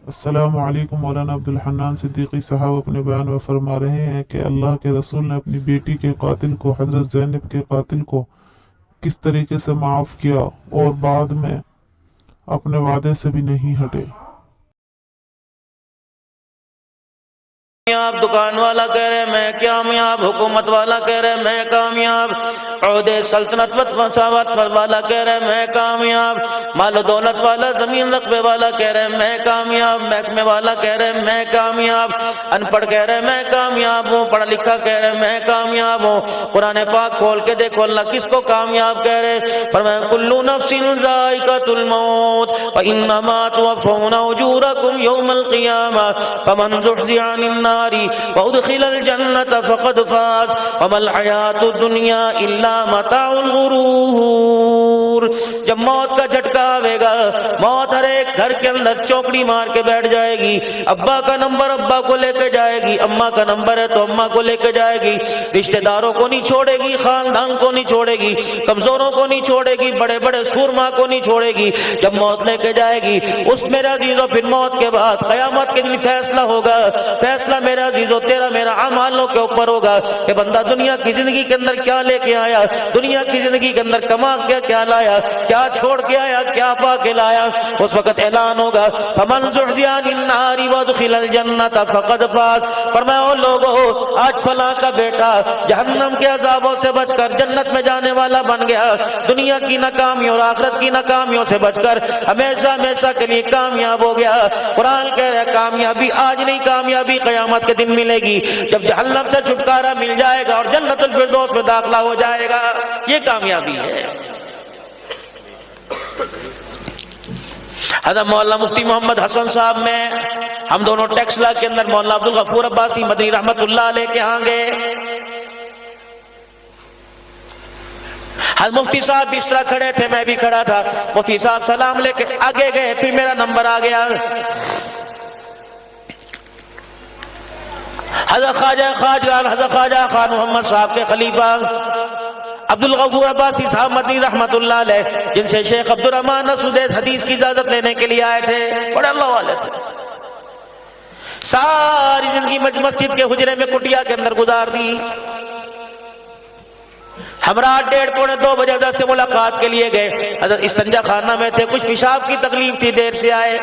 अस्सलामु अलैकुम। मौलाना अब्दुल हन्नान सिद्दीकी साहब अपने बयान में फरमा रहे हैं कि अल्लाह के रसूल ने अपनी बेटी के कातिल को, हजरत ज़ैनब के कातिल को किस तरीके से माफ़ किया और बाद में अपने वादे से भी नहीं हटे। कामयाब दुकान वाला कह रहे मैं कामयाब, हुकूमत वाला कह रहे मैं कामयाब, औहदे सल्तनत मसावत वाला कह रहे मैं कामयाब, मालो दौलत वाला जमीन रकबे वाला कह रहे मैं कामयाब, महकमे वाला कह रहे मैं कामयाब, अनपढ़ कह रहे मैं कामयाब हूँ, पढ़ा लिखा कह रहे मैं कामयाब हूँ। कुरान पाक खोल के देखो अल्लाह किसको कामयाब कह रहे। फरमाया कुल्लु नफ्सिन ज़ाइक़तुल मौत व इन्नमा तुवफ़्फ़ौना उजूरकुम यौमल क़ियामा फमन ज़ुहज़िहा अनिन नारी व उदख़िलल जन्नत फ़क़द फ़ाज़ वमल हयातुद दुनिया इल्ला मताउल गुरूर। जब मौत का झटका आवेगा, मौत हर एक घर के अंदर चौकड़ी मार के बैठ जाएगी। अब्बा का नंबर अब्बा को लेके जाएगी, अम्मा का नंबर है तो अम्मा को लेके जाएगी, रिश्तेदारों को नहीं छोड़ेगी, खानदान को नहीं छोड़ेगी, कमजोरों को नहीं छोड़ेगी, बड़े बड़े सूरमा को नहीं छोड़ेगी। जब मौत लेके जाएगी उस मेरा अजीजों फिर मौत के बाद कयामत के दिन फैसला होगा। फैसला मेरा अजीजों तेरा मेरा अमालों के ऊपर होगा कि बंदा दुनिया की जिंदगी के अंदर क्या लेके आया, दुनिया की जिंदगी के अंदर कमा के क्या लाया, क्या छोड़ के आया, क्या पा के लाया। उस वक्त ऐलान होगा फमन ज़ुहज़िहा अनिन नारी व उदख़िलल जन्नत फ़क़द फ़ाज़। फरमाया ओ लोगों, आज फला का बेटा जहन्नम के अज़ाबों से बचकर जन्नत में जाने वाला बन गया। दुनिया की नाकामियों और आखिरत की नाकामियों से बचकर हमेशा हमेशा के लिए कामयाब हो गया। कुरान कह रहा है कामयाबी आज नहीं, कामयाबी क़यामत के दिन मिलेगी जब जहन्नम से छुटकारा मिल जाएगा और जन्नतुल फिरदौस में दाखिला हो जाएगा। ये कामयाबी है। हज़रत मौलाना मुफ्ती मोहम्मद हसन साहब में हम दोनों टेक्सला के अंदर मौलाना अब्दुल गफूर अब्बासी मदनी रहमतुल्लाह अलैह के यहाँ गए। हज़रत मुफ्ती साहब भी इस तरह खड़े थे, मैं भी खड़ा था। मुफ्ती साहब सलाम लेके आगे गए, फिर मेरा नंबर आ गया। हज़रत ख्वाजा खान मोहम्मद साहब के खलीफा अब्दुल गफूर अब्बासी साहब मदनी रहमतुल्लाह अलैह, जिनसे शेख अब्दुल रहमान नसूदैद हदीस की इजाजत लेने के लिए आए थे, बड़े अल्लाह वाले थे। सारी जिंदगी मस्जिद के हुजरे में कुटिया के अंदर गुजार दी। हम रात 1:30-2 बजे हज़रत से मुलाकात के लिए गए। हज़रत इस्तंजा खाना में थे, कुछ पेशाब की तकलीफ थी, देर से आए।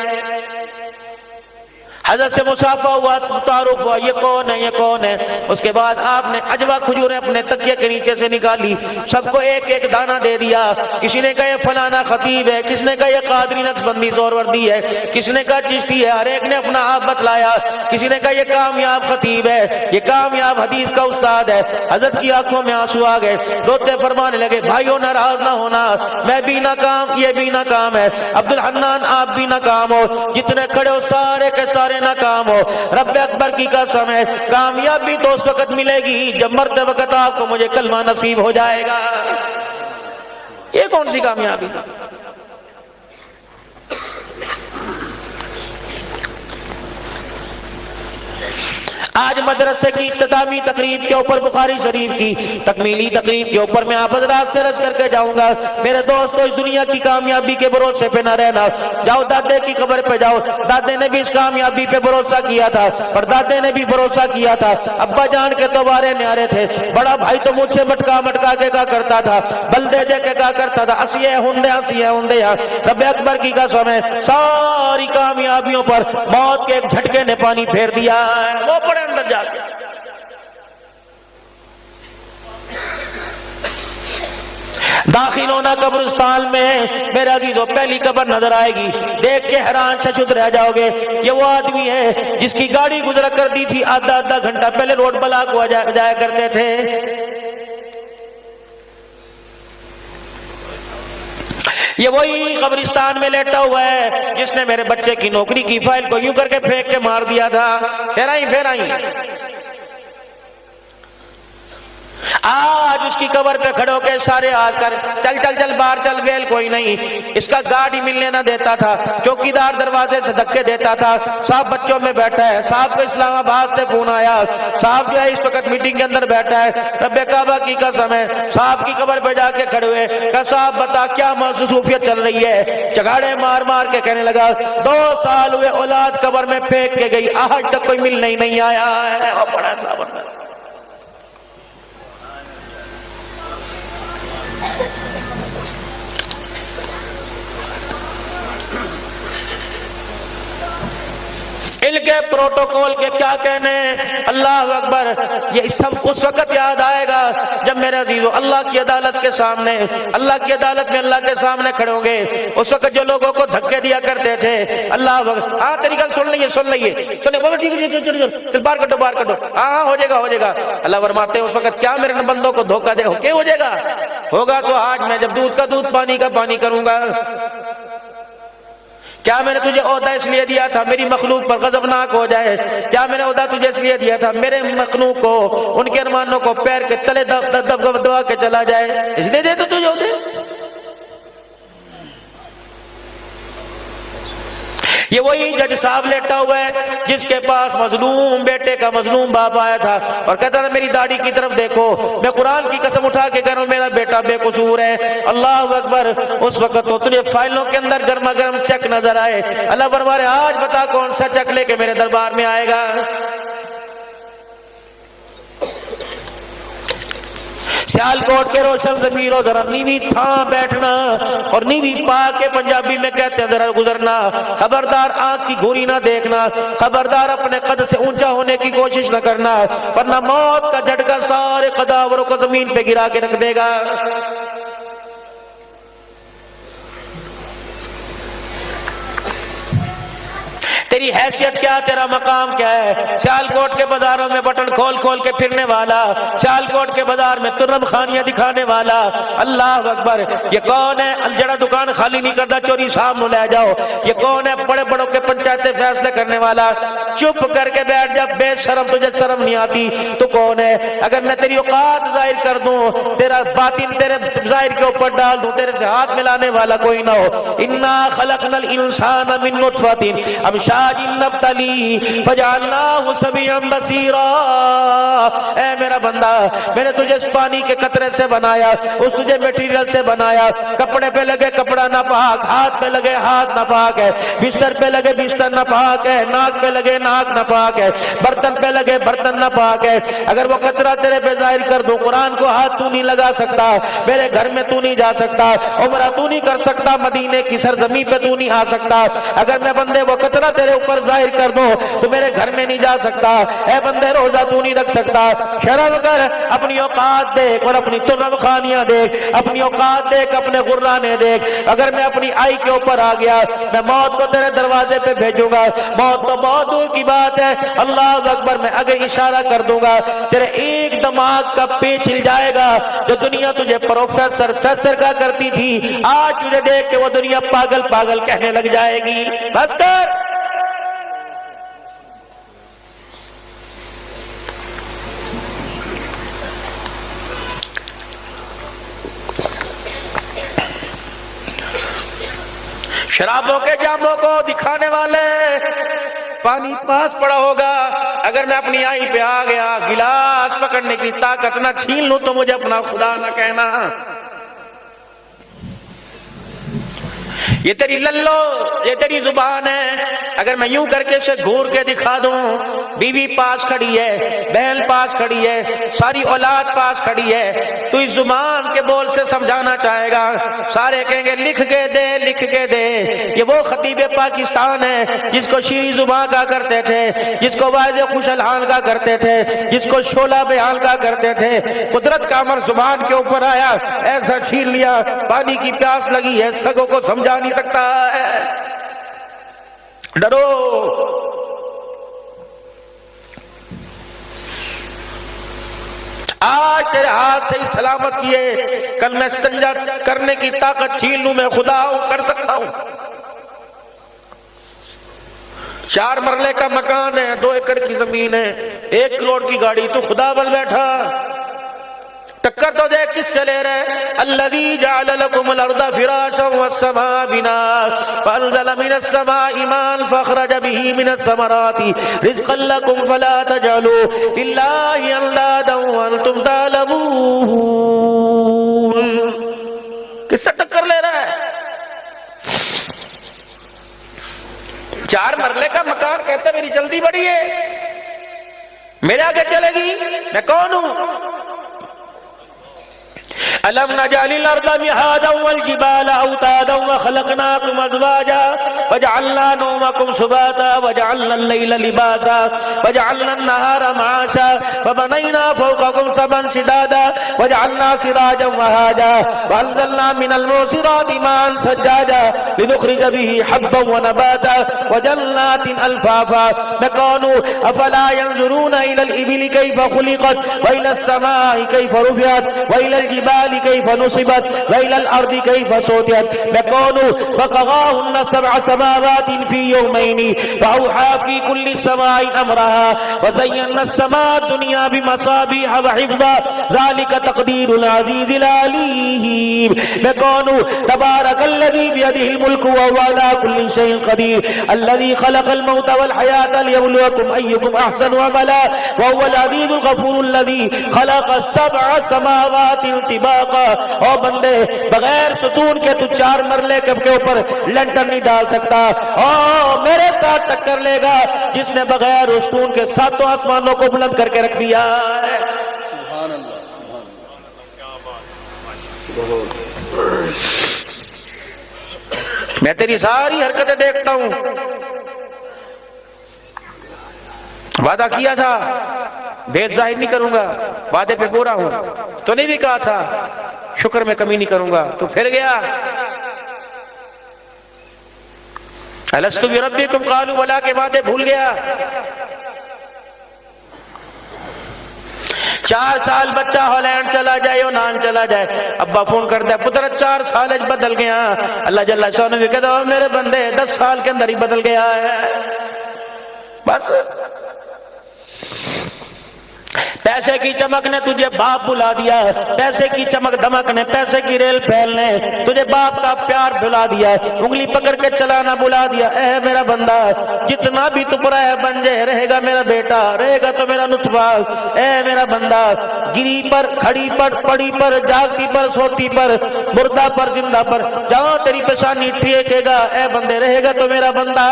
हज़रत से मुसाफा हुआ, तारुफ हुआ, ये कौन है, ये कौन है। उसके बाद आपने अजवा खजूरें अपने तकिए के नीचे से निकाली, सबको एक एक दाना दे दिया। किसी ने कहा ये फलाना खतीब है, किसने कहा ये कादरी नक्शबंदी जोरवर्दी है, किसने कहा चिश्ती है, हर एक ने अपना आप बतलाया। किसी ने कहा ये कामयाब खतीब है, ये कामयाब हदीस का उस्ताद है। हज़रत की आंखों में आंसू आ गए, रोते फरमाने लगे भाइयों नाराज ना होना, मैं भी नाकाम, ये भी नाकाम है, अब्दुल हन्नान आप भी नाकाम हो, जितने खड़े हो सारे के सारे नाकाम हो। रब्बे अकबर की कसम है कामयाबी तो उस वक्त मिलेगी जब मरते वक्त आपको मुझे कलमा नसीब हो जाएगा। ये कौन सी कामयाबी। आज मदरसे की इख्तितामी तकरीब के ऊपर बुखारी शरीफ की तकमीली तकरीब के ऊपर मैं आप हज़रात से रस करके जाऊंगा। मेरे दोस्तों, इस दुनिया की कामयाबी के भरोसे पे ना रहना। जाओ दादे की कब्र पे जाओ, दादे ने भी इस कामयाबी पे भरोसा किया था, पर दादे ने भी भरोसा किया था। अब्बा जान के तो बारे न्यारे थे, बड़ा भाई तो मुझे मटका मटका के क्या करता था, बल्दे दे के क्या करता था, हंसिए हुंदे। रब्बे अकबर की कसम है सारी कामयाबियों पर मौत के एक झटके ने पानी फेर दिया है। वो पड़े अंदर जाके दाखिल होना कब्रिस्तान में, मेरे अजीजों पहली कब्र नजर आएगी, देख के हैरान शशुद रह जाओगे। ये वो आदमी है जिसकी गाड़ी गुजरा करती थी, आधा घंटा पहले रोड ब्लॉक हुआ जाया करते थे। ये वही कब्रिस्तान में लेटा हुआ है जिसने मेरे बच्चे की नौकरी की फाइल को यूं करके फेंक के मार दिया था। फेर आई आज उसकी कब्र पे खड़े होकर सारे आकर चल चल चल बाहर चल, वेल कोई नहीं। इसका गाड़ी मिलने ना देता था, चौकीदार दरवाजे से धक्के देता था। साहब बच्चों में बैठा है, साहब को इस्लामाबाद से फोन आया, साहब जो है इस वक्त मीटिंग के अंदर बैठा है, रब्बे काबा की कसम है। साहब की कब्र पे जाके खड़े हुए, कहा साहब बता क्या मसरूफियत चल रही है। चगाड़े मार मार के कहने लगा 2 साल हुए औलाद कब्र में फेंक के गई, आज तक कोई मिलने ही नहीं आया है। और बड़ा साहब इनके प्रोटोकॉल के क्या कहने। अल्लाह अकबर, ये सब उस वक्त याद आएगा जब मेरे अजीजों अल्लाह की अदालत के सामने, अल्लाह की अदालत में अल्लाह के सामने खड़े होंगे। उस वक्त जो लोगों को धक्के दिया करते थे, अल्लाह हाँ तेरी गल सुन लीजिए सुनिए बोलो ठीक है चल बाहर कटो बाहर कटो, हाँ हो जाएगा। अल्लाह फरमाते हैं उस वक्त क्या मेरे बंदों को धोखा दे क्या हो जाएगा, होगा तो आज मैं जब दूध का दूध पानी का पानी करूंगा। क्या मैंने तुझे ओहदा इसलिए दिया था मेरी मखलूक पर गजबनाक हो जाए, क्या मैंने ओहदा तुझे इसलिए दिया था मेरे मखलूक को उनके अरमानों को पैर के तले दबा के चला जाए, इसलिए दे तो तुझे ओहदे। ये वही जज साहब लेटा हुआ है जिसके पास मजलूम बेटे का मजलूम बाप आया था और कहता था मेरी दाढ़ी की तरफ देखो, मैं कुरान की कसम उठा के कह रहा हूं मेरा बेटा बेकसूर है। अल्लाह अकबर, उस वक्त तो तुझे फाइलों के अंदर गर्मा गर्म चेक नजर आए। अल्लाह फरमाए आज बता कौन सा चेक लेके मेरे दरबार में आएगा। सियालकोट के रोशन जमीरों जरा नीवी था बैठना और नीवी पा के पंजाबी में कहते हैं जरा गुजरना। खबरदार आंख की घूरी ना देखना, खबरदार अपने कद से ऊंचा होने की कोशिश न करना, वरना मौत का झटका सारे कदावरों को जमीन पे गिरा के रख देगा। तेरी हैसियत क्या, तेरा मकाम क्या है। सियालकोट के बाजारों में बटन खोल खोल के फिरने वाला, सियालकोट के बाजार में तुर्रम खानियां दिखाने वाला। अल्लाह अकबर, ये कौन है जरा दुकान खाली नहीं करता चोरी सामने ले जाओ। ये कौन है बड़े बड़ों के पंचायती फैसले करने वाला। चुप करके बैठ जा बेशरम, तुझे शर्म नहीं आती। तो कौन है, अगर मैं तेरी औकात जाहिर कर दूं, तेरा बातिन तेरे जाहिर के ऊपर डाल दूं, तेरे से हाथ मिलाने वाला कोई ना हो। इन्ना खलकनल इंसान मिन नुतफतिन ऐ मेरा बंदा, मैंने तुझे इस पानी के कतरे से बनाया, उस तुझे मटेरियल से बनाया। कपड़े पे लगे कपड़ा नापाक, हाथ पे लगे हाथ नापाक है, बिस्तर पे लगे बिस्तर नापाक है, नाक पे लगे नाक नापाक है, बर्तन पे लगे बर्तन नापाक है। अगर वो कतरा तेरे पे जाहिर कर दूं, कुरान को हाथ तू नहीं लगा सकता, मेरे घर में तू नहीं जा सकता, उम्रा तू नहीं कर सकता, मदीने की सरजमी पे तू नहीं आ सकता। अगर मैं बंदे वो कतरा तेरे ऊपर जाहिर कर दो तो मेरे घर में नहीं जा सकता। ऐ बंदे रोजा तू नहीं रख सकता। शर्म कर, अपनी औकात देख और अपनी तुर्रम खानियां देख, अपनी औकात देख, अपने गुर्राने देख। अगर मैं अपनी आई के ऊपर आ गया, मैं मौत को तेरे दरवाजे पे भेजूंगा। मौत तो बहुत दूर की बात है, अल्लाह अकबर, मैं आगे इशारा कर दूंगा, तेरे एक दिमाग का पेच हिल जाएगा। जो दुनिया तुझे प्रोफेसर का करती थी, आज तुझे देख के वो दुनिया पागल पागल कहने लग जाएगी। बस कर। शराबों के जामों को दिखाने वाले, पानी पास पड़ा होगा। अगर मैं अपनी आई पे आ गया, गिलास पकड़ने की ताकत ना छीन लूं तो मुझे अपना खुदा ना कहना। ये तेरी लल्लो, ये तेरी जुबान है। अगर मैं यूं करके इसे घूर के दिखा दूं, बीवी पास खड़ी है, बहन पास खड़ी है, सारी औलाद पास खड़ी है, तो इस जुबान के बोल से समझाना चाहेगा। सारे कहेंगे लिख के दे, लिख के दे। ये वो खतीब पाकिस्तान है जिसको शीरी जुबान का करते थे, जिसको वाज़े खुशहाल का करते थे, जिसको शोला बयान का करते थे। कुदरत का अमर जुबान के ऊपर आया, ऐसा छीन लिया, पानी की प्यास लगी है, सगों को समझा नहीं सकता है। डरो। आज तेरे हाथ से ही सलामत किए, कल मैं इस्तिंजा करने की ताकत छीन लूं, मैं खुदा हूं, कर सकता हूं। 4 मरले का मकान है, 2 एकड़ की जमीन है, 1 करोड़ की गाड़ी, तो खुदा बल बैठा। टक्कर तो देख किससे ले रहे। अल्लज़ी जअल लकुमुल अर्दा फिराशन वस्समा बिना फअनज़ल मिनस समाई माअन फअखरज बिही मिनस समराति रिज़क़न लकुम फला तजअलू लिल्लाहि अंदादन व अंतुम तालमून। किससे टक्कर ले रहा है? 4 मरले का मकान, कहते मेरी जल्दी बड़ी है, मेरे आगे चलेगी, मैं कौन हूं? अलम नजअलिल अर्दा मिहादन वल जिबाला औतादन व खलकनाकुम अज़वाजा वजअलना नौमकुम सुबाता वजअलना अल-लैला लिबासा वजअलना अन-नहारा मआशा फबनैना फौककुम सबअन शिदादा वजअलना सिराजन वहाजा वअनज़लना मिनल मुसिराति माअन सज्जाजा लिनुखरिज बिही हब्बन व नबाता वजन्नातिन अल्फाफा। मैं कौन हूं? अफला यंजुरूना इलल इबिली कैफ़ खुलिक़त व इलस समाई कैफ़ रुफ़िअत व इलल जिबाली कैफ़ नुसिबत व इलल अर्दि कैफ़ सुतियत। मैं कौन हूं? फ़क़ज़ाहुन्ना सबअ समावातिन फ़ी यौमैनि फ़अौहा फ़ी कुल्लि समाइन अमरहा व ज़य्यना अस्समाअ दुनिया बिमसाबिह व हिफ़्ज़ा ज़ालिका तक़दीरुल अज़ीज़िल अलीम। मैं कौन हूं? तबारकल्लज़ी बियदिहिल मुल्कु व हुवा अला कुल्लि शैइन क़दीर अल्लज़ी ख़लक़ल मौता वल हयाता लियब्लुवकुम अय्युकुम अहसनु अमला व हुवल अज़ीज़ुल ग़फ़ूरुल्लज़ी ख़लक़ सबअ समावातिन तिबाक़ा। ओ बंदे, बगैर सुतून के तू 4 मरले के ऊपर लेंटर नहीं डाल सकता। ओ मेरे साथ टक्कर लेगा जिसने बगैर सुतून के 7 आसमानों को बुलंद करके रख दिया है। सुभान अल्लाह, मैं तेरी सारी हरकतें देखता हूं। वादा किया था भेद जाहिर नहीं करूंगा, वादे पे पूरा हूं। तो नहीं भी कहा था शुक्र में कमी नहीं करूंगा, तो फिर गया। अलस्तु बिरब्बिकुम क़ालू बला के वादे भूल गया। 4 साल बच्चा हॉलैंड चला जाए और नान चला जाए, अब्बा फोन करता है पुत्र 4 साल बदल गया। अल्लाह जल्ला शान भी कहता है मेरे बंदे 10 साल के अंदर ही बदल गया है। बस पैसे की चमक ने तुझे बाप बुला दिया, पैसे की चमक दमक ने, पैसे की रेल फैल ने तुझे बाप का प्यार भुला दिया, उंगली पकड़ के चलाना बुला दिया। ए मेरा बंदा, जितना भी तू पराया बन जाए, रहेगा मेरा बेटा, रहेगा तो मेरा नुतफा। ए मेरा बंदा, गिरी पर, खड़ी पर, पड़ी पर, जागती पर, सोती पर, मुर्दा पर, जिंदा पर, जहां तेरी पेशानी ठेकेगा ए बंदे, रहेगा तो मेरा बंदा।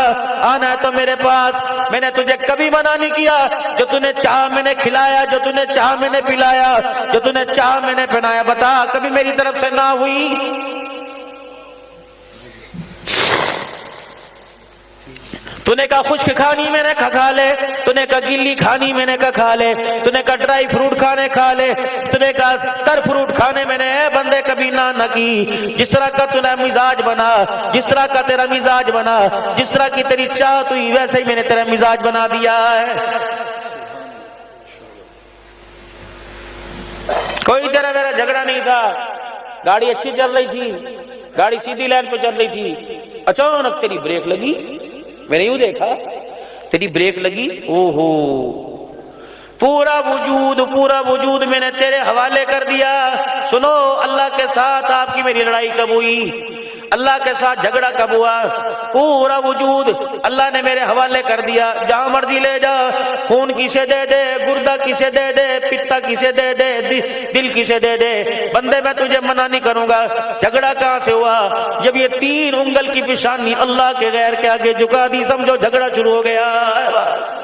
आना है तो मेरे पास। मैंने तुझे कभी मना नहीं किया, जो तूने चाह मैंने खिलाया, जो तूने चाह मैंने पिलाया, जो तूने चाह मैंने पहनाया। बता कभी मेरी तरफ से ना हुई? तूने कहा खुश्क खानी मैंने खा ले, तूने कहा गिल्ली खानी मैंने खा ले, तूने कहा ड्राई फ्रूट खाने खा ले, तूने कहा तर फ्रूट खाने मैंने बंदे कभी ना की। जिस तरह का तूने मिजाज बना, जिस तरह का तेरा मिजाज बना, जिस तरह की तेरी चाह हुई, वैसे ही मैंने तेरा मिजाज बना दिया है। कोई तेरा मेरा झगड़ा नहीं था, गाड़ी अच्छी चल रही थी, गाड़ी सीधी लाइन पे चल रही थी, अचानक तेरी ब्रेक लगी। मैंने यूं देखा तेरी ब्रेक लगी, ओहो पूरा वजूद मैंने तेरे हवाले कर दिया। सुनो, अल्लाह के साथ आपकी मेरी लड़ाई कब हुई, अल्लाह के साथ झगड़ा कब हुआ? पूरा वजूद अल्लाह ने मेरे हवाले कर दिया। जहां मर्जी ले जा, खून किसे दे दे, गुर्दा किसे दे दे, पित्ता किसे दे दे, दिल किसे दे दे, बंदे मैं तुझे मना नहीं करूंगा। झगड़ा कहां से हुआ? जब ये 3 उंगल की पेशानी अल्लाह के गैर के आगे झुका दी, समझो झगड़ा शुरू हो गया। बस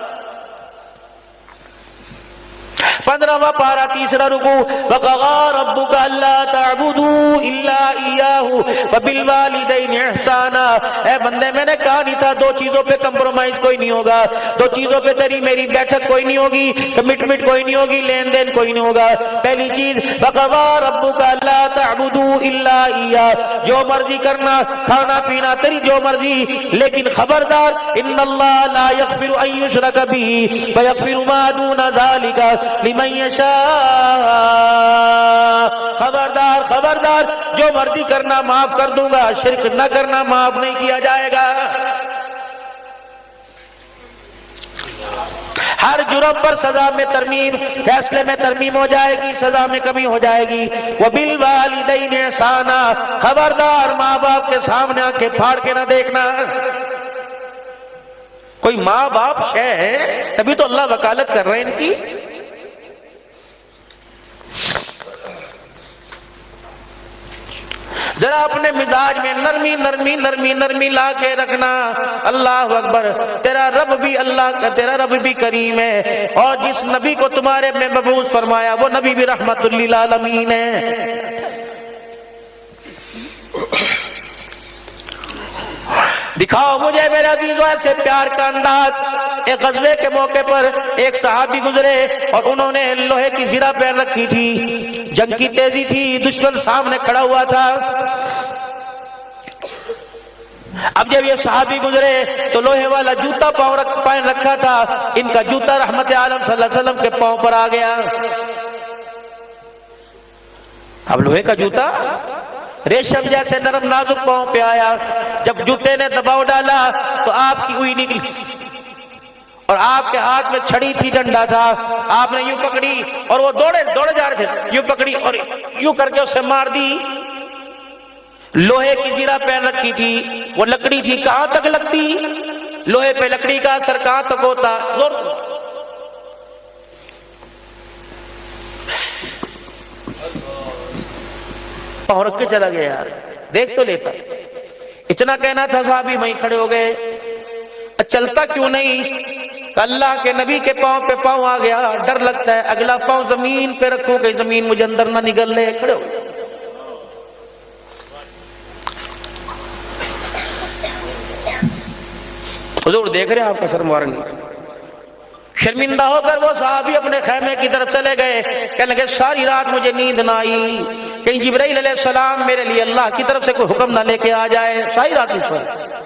15वां पारा, तीसरा रुकू। वक़ज़ा रब्बुका अल्ला तअबुदू इल्ला इय्याहु व बिल वालिदैनि इहसाना। ए बंदे, मैंने कहा नहीं था 2 चीजों पे कंप्रोमाइज कोई नहीं होगा, 2 चीजों पे तेरी मेरी बैठक कोई नहीं होगी, कमिटमेंट कोई नहीं होगी, लेन देन कोई नहीं होगा। पहली चीज, वक़ज़ा रब्बुका अल्ला तअबुदू इल्ला इय्या, जो मर्जी करना, खाना पीना तेरी जो मर्जी, लेकिन खबरदार इन्नल्लाह ला यग़फिरु अन युशरका बिही व यग़फिरु मा दूना ज़ालिका लिमन यशा। खबरदार खबरदार, जो मर्जी करना माफ कर दूंगा, शिर्क न करना माफ नहीं किया जाएगा। हर जुर्म पर सजा में तरमीम, फैसले में तरमीम हो जाएगी, सजा में कमी हो जाएगी। वो बिल वालिदैन एहसाना, खबरदार माँ बाप के सामने आंखें फाड़ के ना देखना। कोई माँ बाप शय है, तभी तो अल्लाह वकालत कर रहे हैं इनकी। जरा अपने मिजाज में नरमी नरमी नरमी नरमी ला के रखना। अल्लाह अकबर, तेरा रब भी अल्लाह का, तेरा रब भी करीम है, और जिस नबी को तुम्हारे में मबूस फरमाया वो नबी भी रहमतुल लिल आलमीन है। दिखाओ मुझे मेरे अजीजों ऐसे प्यार का अंदाज। एक गज़वे के मौके पर एक सहाबी गुजरे और उन्होंने लोहे की ज़िरा पहन रखी थी, जंग की तेजी थी, दुश्मन सामने खड़ा हुआ था। अब जब ये सहाबी गुजरे तो लोहे वाला जूता पहन रखा था, इनका जूता रहमत आलम सल्लल्लाहु अलैहि वसल्लम के पांव पर आ गया। अब लोहे का जूता रेशम जैसे नरम नाजुक पांव पे आया। जब जूते ने दबाव डाला तो आपकी हुई निकली और आपके हाथ में छड़ी थी, डंडा था। आपने यूं पकड़ी और वो दौड़े जा रहे थे, यूं पकड़ी और यूं करके उसे मार दी। लोहे की ज़िरा पहन रखी थी, वो लकड़ी थी, कहां तक लगती? लोहे पे लकड़ी का असर कहां तक होता? पांव रख के चला गया। यार देख तो लेता। इतना कहना था, साहबी वहीं खड़े हो गए। चलता क्यों नहीं? अल्लाह के नबी के पांव पे पांव आ गया, डर लगता है अगला पांव जमीन पे रखो कि जमीन मुझे अंदर ना निगल ले। खड़े हो। हुजूर देख रहे आपका सर मुबारक। शर्मिंदा होकर वो साहबी अपने खैमे की तरफ चले गए। कहने लगे सारी रात मुझे नींद ना आई, कहीं जिब्राइल अलैहिस्सलाम मेरे लिए अल्लाह की तरफ से कोई हुक्म ना लेके आ जाए। सारी रात नहीं सोया।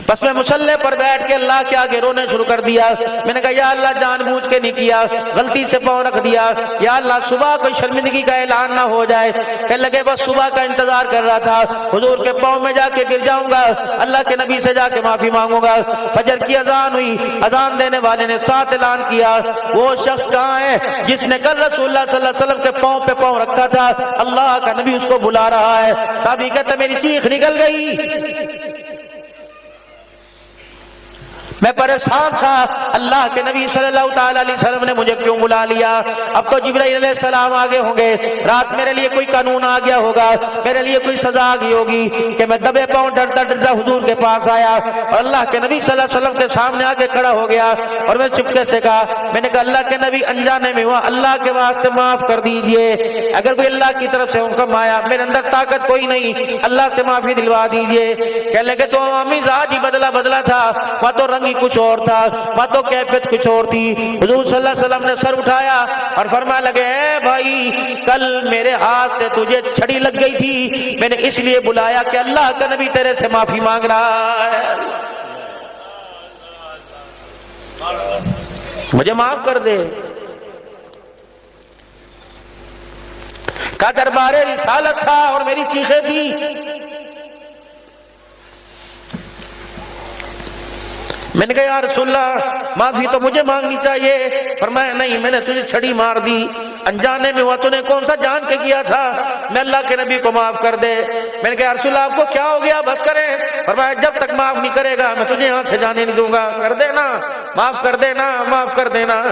बस मैं मुसल्ले पर बैठ के अल्लाह के आगे रोने शुरू कर दिया। मैंने कहा या अल्लाह जानबूझ के नहीं किया, गलती से पाँव रख दिया। या अल्लाह सुबह कोई शर्मिंदगी का ऐलान ना हो जाए। कहने लगे बस सुबह का इंतजार कर रहा था, हुजूर के पाँव में जाके गिर जाऊंगा, अल्लाह के नबी से जाके माफी मांगूंगा। फजर की अजान हुई, अजान देने वाले ने साथ ऐलान किया, वो शख्स कहाँ है जिसने कल रसूलुल्लाह सल्लल्लाहु अलैहि वसल्लम के पाँव पे पाँव रखा था? अल्लाह का नबी उसको बुला रहा है। साहबी कहता मेरी चीख निकल गई, मैं परेशान था, अल्लाह के नबी सल्लल्लाहु अलैहि वसल्लम ने मुझे क्यों बुला लिया? अब तो जिब्राइल अलैहिस्सलाम आगे होंगे, रात मेरे लिए कोई कानून आ गया होगा, मेरे लिए कोई सजा आ गई होगी कि मैं दबे पांव डरता डरता हुजूर के पास आया और अल्लाह के नबी सल्लल्लाहु अलैहि वसल्लम के सामने आके खड़ा हो गया। और मैं चुपके से कहा, मैंने कहा अल्लाह के नबी अनजाने में हुआ, अल्लाह के वास्ते माफ कर दीजिए। अगर कोई अल्लाह की तरफ से हुक्म आया, मेरे अंदर ताकत कोई नहीं, अल्लाह से माफी दिलवा दीजिए। कहने लगे तो मिजाज ही बदला था, वह तो रंग कुछ और था, वह तो कैफियत कुछ और थी। हुजूर सल्लल्लाहु अलैहि वसल्लम ने सर उठाया और फरमाने लगे ए भाई, कल मेरे हाथ से तुझे छड़ी लग गई थी, मैंने इसलिए बुलाया कि अल्लाह का नबी तेरे से माफी मांग रहा है, मुझे माफ कर दे। का दरबारे रिसालत था और मेरी चीखें थी। मैंने कहा यार रसूलल्लाह माफी तो मुझे मांगनी चाहिए। फरमाया नहीं, मैंने तुझे छड़ी मार दी, अनजाने में हुआ, तूने कौन सा जान के किया था, मैं अल्लाह के नबी को माफ कर दे। मैंने कहा रसूलल्लाह आपको क्या हो गया, बस करें। फरमाया जब तक माफ नहीं करेगा मैं तुझे यहाँ से जाने नहीं दूंगा, कर देना, माफ कर देना, माफ कर देना।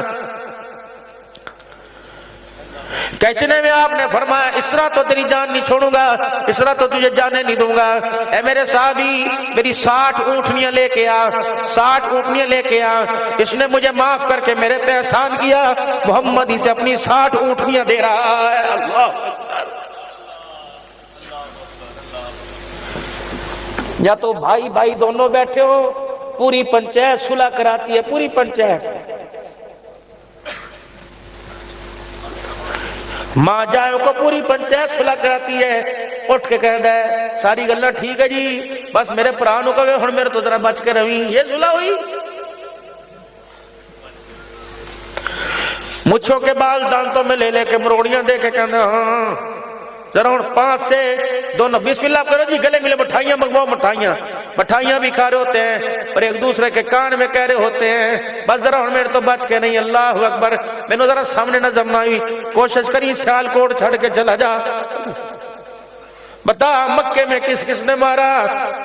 कहने में आपने फरमाया इस तरह तो तेरी जान नहीं छोड़ूंगा, इस तरह तो तुझे जाने नहीं दूंगा। ए मेरे साहबी, मेरी 60 ऊँटनियां लेके आ, 60 ऊँटनियां लेके आ। इसने मुझे माफ करके मेरे पे एहसान किया, मोहम्मद इसे अपनी 60 ऊँटनियां दे रहा है। अल्लाह, या तो भाई भाई दोनों बैठे हो, पूरी पंचायत सुलह कराती है, पूरी पंचायत। मां जाए को पूरी पंचायत सुलह कराती है, उठ के कहता है सारी गल्ला ठीक है जी, बस मेरे भरा नूं कहे हुण मेरे तो जरा बच के रही। ये सुलह हुई। मुछों के बाल दांतों में ले लेके मरोड़ियां दे के कहना हाँ जरा हूं 5 से दोनों बिस्मिल्लाह करो जी, गले मिले मिठाइयां मंगवाओ, मिठाइयां भी खा रहे होते हैं और एक दूसरे के कान में कह रहे होते हैं। बस जरा हूं मेरे तो बच के नहीं, अल्लाह अकबर, मैंने जरा सामने नजर ना आई, कोशिश करी सियालकोट छड़ के चला जा, बता मक्के में किस किसने मारा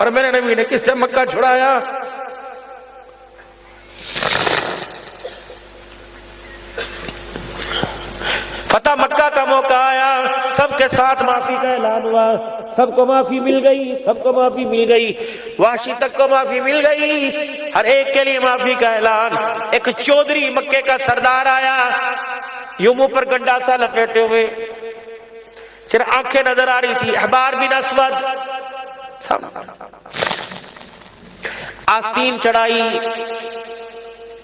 और मेरे नबी ने किससे मक्का छुड़ाया। फतह मक्का का मौका आया, सबके साथ माफी का ऐलान हुआ, सबको माफी मिल गई, सबको माफी मिल गई, वाशी तक को माफी मिल गई, हर एक के लिए माफी का ऐलान। एक चौधरी मक्के का सरदार आया, यूं मुंह पर गंडासा लपेटे हुए, सिर्फ आंखें नजर आ रही थी। अहबार बिन अस्वद आस्तीन चढ़ाई,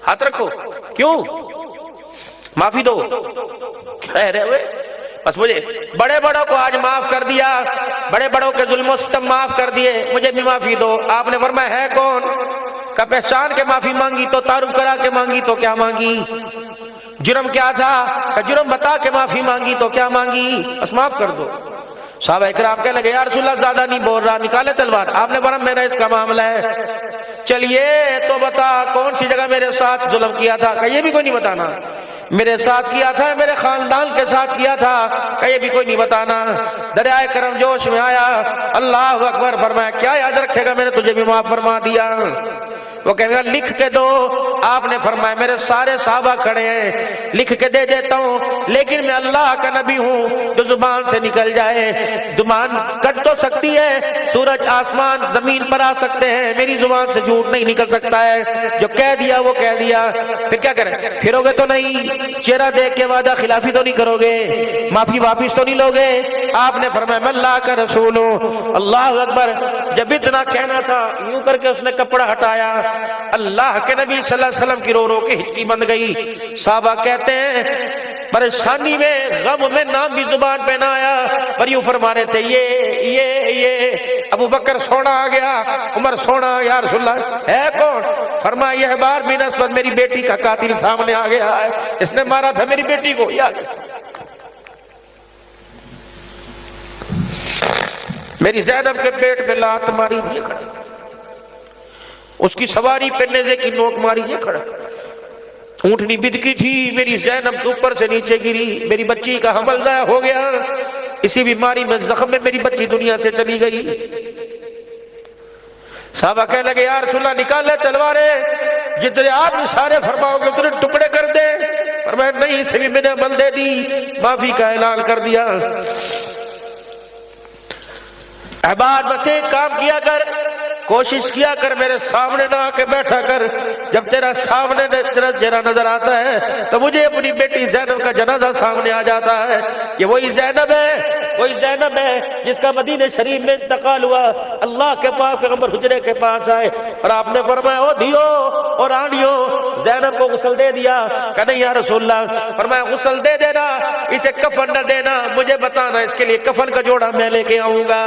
हाथ रखो, क्यों माफी दो, कह रहे हुए बस मुझे बड़े बड़ों को आज माफ कर दिया, बड़े बड़ों के जुल्म सितम माफ कर दिए, मुझे भी माफी दो। आपने फरमाया है कौन? का पहचान के माफी मांगी तो तारुफ करा के मांगी तो क्या मांगी? जुर्म क्या था? का जुर्म बता के माफी मांगी तो क्या मांगी? बस माफ कर दो। साहबा इकराम कहने लगे, या रसूलल्लाह ज्यादा नहीं बोल रहा, निकाले तलवार। आपने फरमाया मेरा इसका मामला है, चलिए तो बता कौन सी जगह मेरे साथ जुल्म किया था? का ये भी कोई नहीं बताना। मेरे साथ किया था, मेरे खानदान के साथ किया था, का ये भी कोई नहीं बताना। दरियाए करम जोश में आया, अल्लाह अकबर, फरमाया क्या याद रखेगा, मैंने तुझे भी माफ फरमा दिया। वो कहेगा लिख के दो। आपने फरमाया मेरे सारे साहबा खड़े हैं, लिख के दे देता हूँ, लेकिन मैं अल्लाह का नबी हूँ, जो जुबान से निकल जाए, जुबान कट तो सकती है, सूरज आसमान जमीन पर आ सकते हैं, मेरी जुबान से झूठ नहीं निकल सकता है, जो कह दिया वो कह दिया। फिर क्या करें? फिरोगे तो नहीं, चेहरा देख के वादा खिलाफी तो नहीं करोगे, माफी वापिस तो नहीं लोगे? आपने फरमाया मैं अल्लाह का रसूल हूँ। अल्लाह अकबर। जब इतना कहना था, यूं करके उसने कपड़ा हटाया, अल्लाह के नबी सल्लल्लाहु अलैहि वसल्लम की रो रो के हिचकी बंद गई। साहबा कहते हैं परेशानी में, गम में नाम भी जुबान पे ना आया, पर यूं फरमा रहे थे ये अबू बकर सोना आ गया, उमर सोना, या रसूलल्लाह है कौन? फरमाया यह बार बिन अस्वद मेरी बेटी का कातिल सामने आ गया है, इसने मारा था मेरी बेटी को। या मेरी ज़ैनब के पेट में लात मारी, ये खड़ा, उसकी सवारी पे नेज़े की नोक मारी, ये खड़ा, ऊंटनी बिदकी थी, मेरी ज़ैनब ऊपर से नीचे गिरी, मेरी बच्ची का हमल ज़ाया हो गया, इसी बीमारी में जख्म में मेरी बच्ची दुनिया से चली गई। साहबा कहने लगे या रसूलल्लाह निकाले तलवारें, जितने आप इशारे फरमाओगे उतने टुकड़े कर दे। पर मैं नहीं, इसे भी मैंने अमल दे दी, माफी का ऐलान कर दिया। अहबार बस एक काम किया कर, कोशिश किया कर मेरे सामने ना आके बैठा कर, जब तेरा सामने तेरा चेहरा नजर आता है तो मुझे अपनी बेटी ज़ैनब का जनाजा सामने आ जाता है। ये वही ज़ैनब है, वही ज़ैनब है जिसका मदीने शरीफ में इंतकाल हुआ। अल्लाह के पाक पैगंबर हुजरे के पास आए और आपने फरमाया ओ धियो और रानियो, ज़ैनब को गुस्ल दे दिया। कहा नहीं या रसूलल्लाह, फरमाया गुस्ल दे देना, इसे कफन न देना, मुझे बताना, इसके लिए कफन का जोड़ा मैं लेके आऊंगा।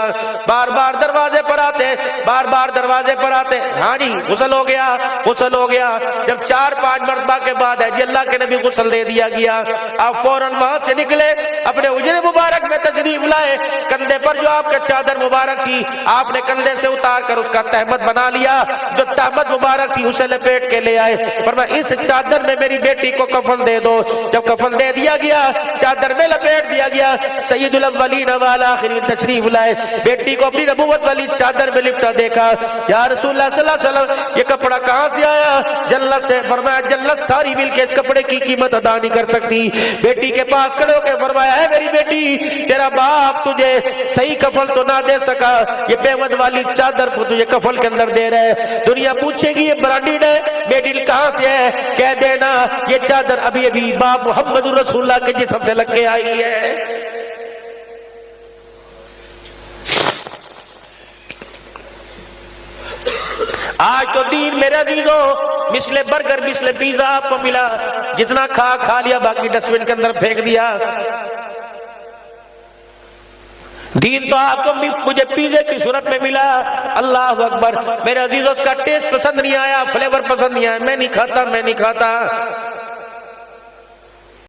बार बार दरवाजे पर आते, बार बार दरवाजे पर आते, हाँ जी गुस्ल हो गया, गुस्ल हो गया। जब 4-5 मरतबा के बाद है जी अल्लाह के नबी गुस्ल दे दिया गया, आप फौरन वहां से निकले, अपने उजरे मुबारक में तशरीफ लाए, कंधे पर जो आपका चादर मुबारक थी आपने कंधे से उतार कर उसका तहमत बना लिया, जो तहमत मुबारक थी उसे लपेट के ले आए। पर मैं इस चादर में मेरी बेटी को कफन दे दो। जब कफन दे दिया गया, चादर में लपेट दिया गया, सय्यदुल अव्वलीन वल आखिरीन तशरीफ लाए, बेटी को अपनी नबूवत वाली चादर में लिपटा देखा। या रसूलुल्लाह सल्लल्लाहु अलैहि वसल्लम ये कपड़ा कहां से आया? जन्नत से। फरमाया जन्नत सारी मिलके इस कपड़े की कीमत अदा नहीं कर सकती। बेटी के पास खड़े होकर फरमाया है मेरी बेटी, तेरा बाप तुझे सही कफल तो ना दे सका, ये बेमद वाली चादर को तुझे कफल के अंदर दे रहा है। दुनिया पूछेगी ये ब्रांडेड है, बेटी कहां से है? कह देना ये चादर अभी अभी बाप मोहम्मद रसूलुल्लाह के जिस्म से लग के आई है। आज तो दीन मेरे अजीजों मिसले बर्गर, मिसले पिज्जा आपको मिला, जितना खा लिया, बाकी डस्टबिन के अंदर फेंक दिया। दीन तो आपको मुझे पिज्जे की सूरत में मिला। अल्लाह अकबर। मेरे अजीजों, उसका टेस्ट पसंद नहीं आया, फ्लेवर पसंद नहीं आया, मैं नहीं खाता।